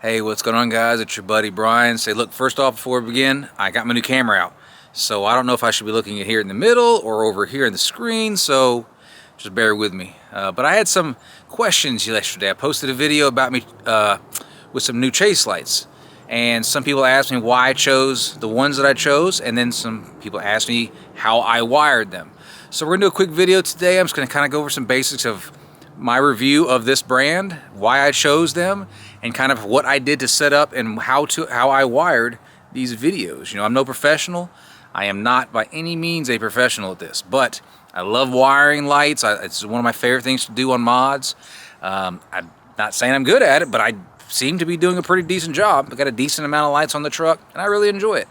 Hey, what's going on, guys? It's your buddy Brian. Say, look, first off, before we begin, I got my new camera out. So I don't know if I should be looking at here in the middle or over here in the screen, so just bear with me. But I had some questions yesterday. I posted a video about me with some new chase lights. And some people asked me why I chose the ones that I chose, and then some people asked me how I wired them. So we're gonna do a quick video today. I'm just gonna kind of go over some basics of my review of this brand, why I chose them, and kind of what I did to set up and how I wired these videos. You know, I'm no professional. I am not by any means a professional at this, but I love wiring lights. It's one of my favorite things to do on mods. I'm not saying I'm good at it, but I seem to be doing a pretty decent job. I got a decent amount of lights on the truck, and I really enjoy it.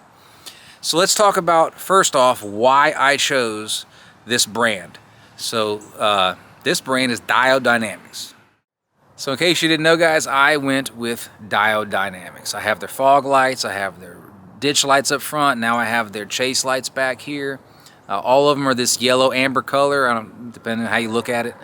So let's talk about, first off, why I chose this brand. So this brand is Diode Dynamics. So in case you didn't know, guys, I went with Diode Dynamics. I have their fog lights, I have their ditch lights up front, now I have their chase lights back here. All of them are this yellow amber color, depending on how you look at it.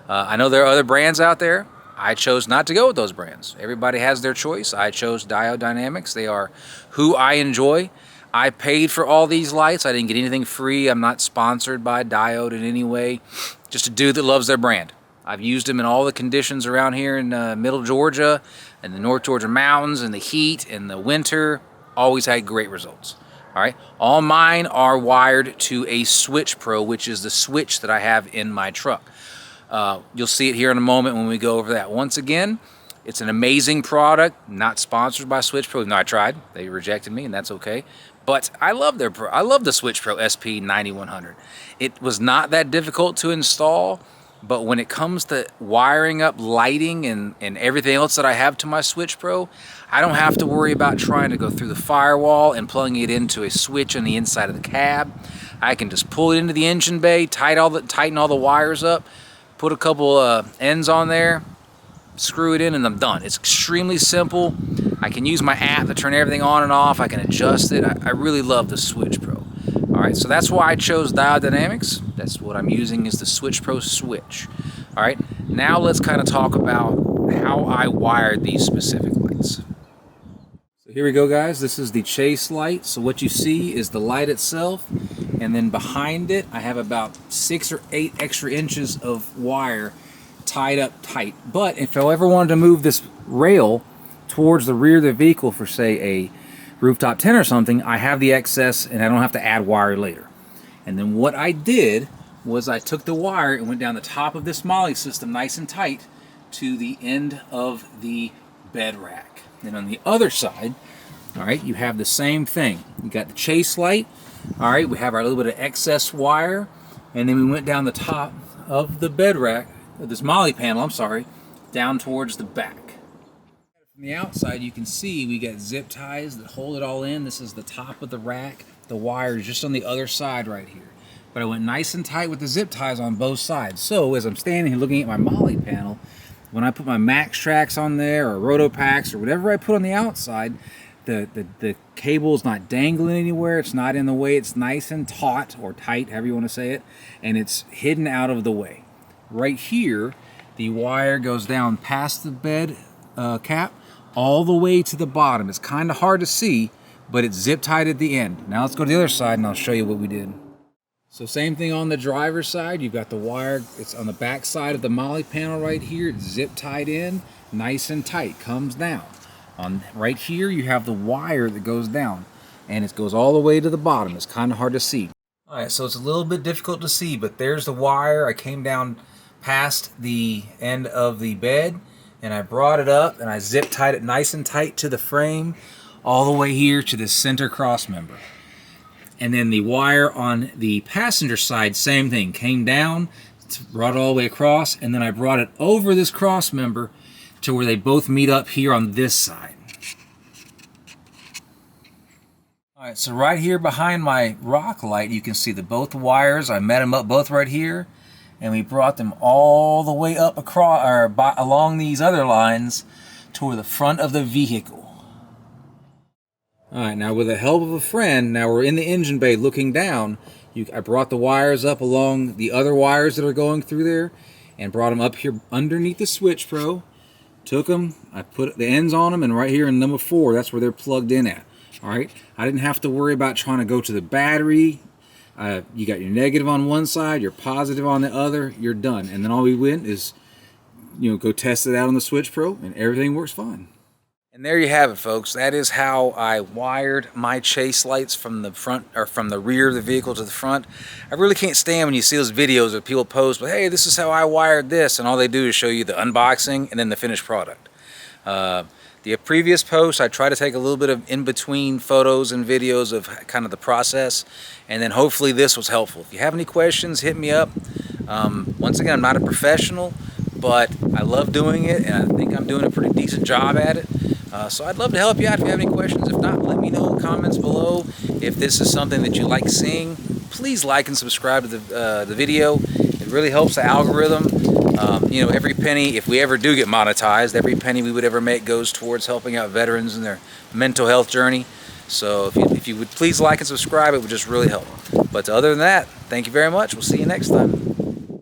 I know there are other brands out there. I chose not to go with those brands. Everybody has their choice. I chose Diode Dynamics. They are who I enjoy. I paid for all these lights. I didn't get anything free. I'm not sponsored by Diode in any way. Just a dude that loves their brand. I've used them in all the conditions around here in middle Georgia and the North Georgia mountains and the heat and the winter. Always had great results. All right. All mine are wired to a Switch Pro, which is the switch that I have in my truck. You'll see it here in a moment when we go over that. Once again, it's an amazing product. Not sponsored by Switch Pro. No, I tried. They rejected me, and that's okay. But I love the Switch Pro SP9100. It was not that difficult to install. But when it comes to wiring up lighting and everything else that I have to my Switch Pro, I don't have to worry about trying to go through the firewall and plugging it into a switch on the inside of the cab. I can just pull it into the engine bay, tighten all the wires up, put a couple ends on there, screw it in, and I'm done. It's extremely simple. I can use my app to turn everything on and off. I can adjust it. I really love the Switch Pro. All right, so that's why I chose Diode Dynamics. That's what I'm using is the Switch Pro switch. All right, now let's kind of talk about how I wired these specific lights. So here we go, guys. This is the chase light. So what you see is the light itself, and then behind it, I have about 6 or 8 extra inches of wire tied up tight. But if I ever wanted to move this rail towards the rear of the vehicle for, say, a rooftop tent or something, I have the excess and I don't have to add wire later. And then what I did was I took the wire and went down the top of this MOLLE system nice and tight to the end of the bed rack. Then on the other side, all right, you have the same thing. You got the chase light, all right, we have our little bit of excess wire, and then we went down the top of the bed rack, this MOLLE panel, I'm sorry, down towards the back. From the outside, you can see we got zip ties that hold it all in. This is the top of the rack. The wire is just on the other side right here. But I went nice and tight with the zip ties on both sides. So as I'm standing here looking at my MOLLE panel, when I put my Max Tracks on there or Rotopax or whatever I put on the outside, the cable is not dangling anywhere. It's not in the way. It's nice and taut or tight, however you want to say it, and it's hidden out of the way. Right here, the wire goes down past the bed cap all the way to the bottom. It's kind of hard to see, but it's zip tied at the end. Now let's go to the other side and I'll show you what we did. So same thing on the driver's side. You've got the wire, it's on the back side of the MOLLE panel right here. It's zip tied in, nice and tight, comes down. On right here, you have the wire that goes down, and it goes all the way to the bottom. It's kind of hard to see. All right, so it's a little bit difficult to see, but there's the wire. I came down past the end of the bed, and I brought it up and I zip tied it nice and tight to the frame all the way here to the center cross member. And then the wire on the passenger side, same thing, came down, brought it all the way across, and then I brought it over this cross member to where they both meet up here on this side. All right, so right here behind my rock light, you can see the both wires. I met them up both right here, and we brought them all the way up across or along these other lines toward the front of the vehicle. All right, now with the help of a friend, now we're in the engine bay looking down. I brought the wires up along the other wires that are going through there and brought them up here underneath the Switch Pro Took them, I put the ends on them, and right here in number 4, that's where they're plugged in at. All right, I didn't have to worry about trying to go to the battery. You got your negative on one side, your positive on the other, you're done. And then all we went is, go test it out on the Switch Pro, and everything works fine. And there you have it, folks. That is how I wired my chase lights from the front, or from the rear of the vehicle to the front. I really can't stand when you see those videos that people post, but hey, this is how I wired this, and all they do is show you the unboxing and then the finished product. The previous post, I try to take a little bit of in-between photos and videos of kind of the process, and then hopefully this was helpful. If you have any questions, hit me up. Once again, I'm not a professional, but I love doing it, and I think I'm doing a pretty decent job at it. So I'd love to help you out if you have any questions. If not, let me know in the comments below. If this is something that you like seeing, please like and subscribe to the video. It really helps the algorithm. Every penny, if we ever do get monetized, every penny we would ever make goes towards helping out veterans in their mental health journey. So if you would please like and subscribe, it would just really help. But other than that, thank you very much. We'll see you next time.